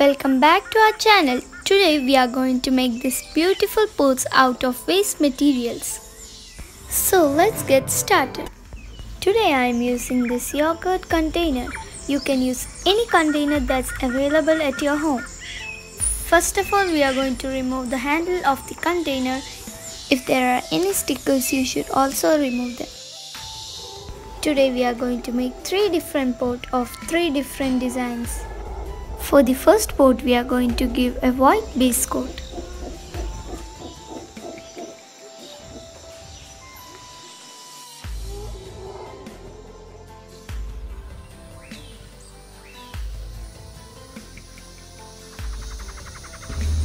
Welcome back to our channel. Today we are going to make these beautiful pots out of waste materials. So let's get started. Today I am using this yogurt container. You can use any container that's available at your home. First of all, we are going to remove the handle of the container. If there are any stickers, you should also remove them. Today we are going to make 3 different pots of 3 different designs. For the first pot, we are going to give a white base coat.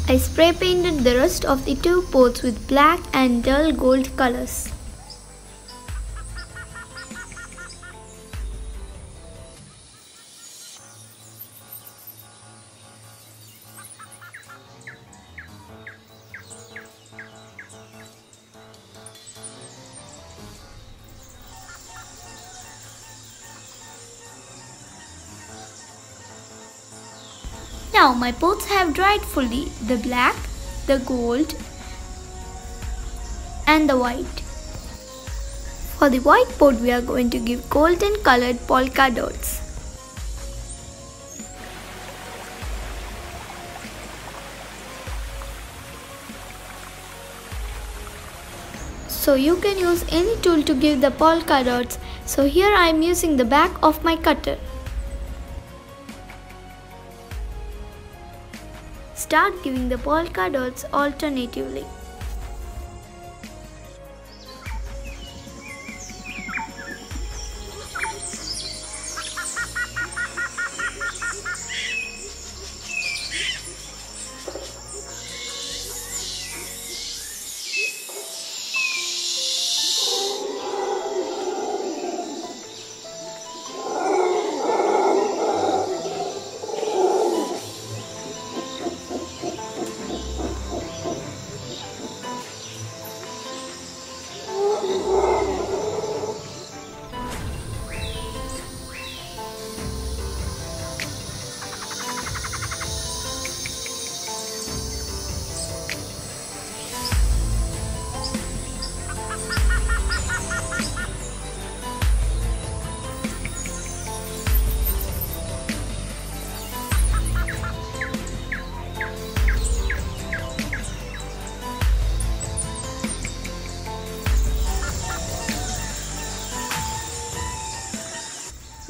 I spray painted the rest of the 2 pots with black and dull gold colors. Now my pots have dried fully, the black, the gold and the white. For the white pot, we are going to give golden colored polka dots. So you can use any tool to give the polka dots. So here I am using the back of my cutter. Start giving the polka dots alternatively.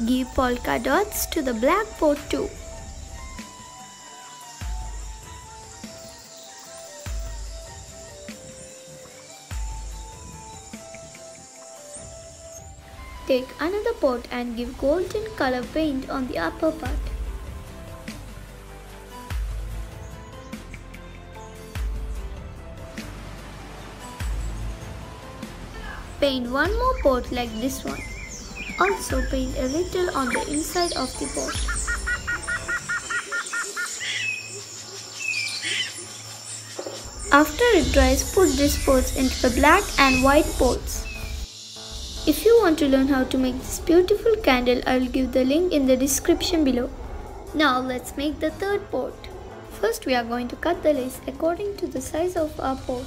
Give polka dots to the black pot too. Take another pot and give golden color paint on the upper part. Paint one more pot like this one. Also paint a little on the inside of the pot. After it dries, put these pots into the black and white pots. If you want to learn how to make this beautiful candle, I will give the link in the description below. Now let's make the third pot. First we are going to cut the lace according to the size of our pot.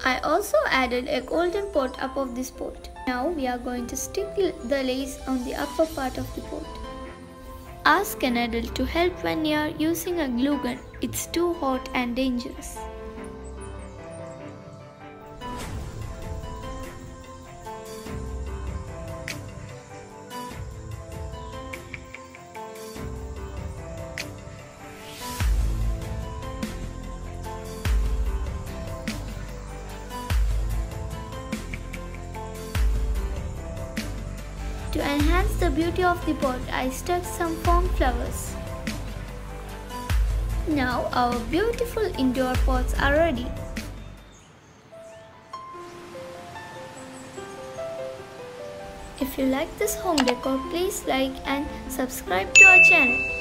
I also added a golden pot above this pot. Now we are going to stick the lace on the upper part of the pot. Ask an adult to help when you are using a glue gun. It's too hot and dangerous. To enhance the beauty of the pot, I stuck some foam flowers. Now our beautiful indoor pots are ready. If you like this home decor, please like and subscribe to our channel.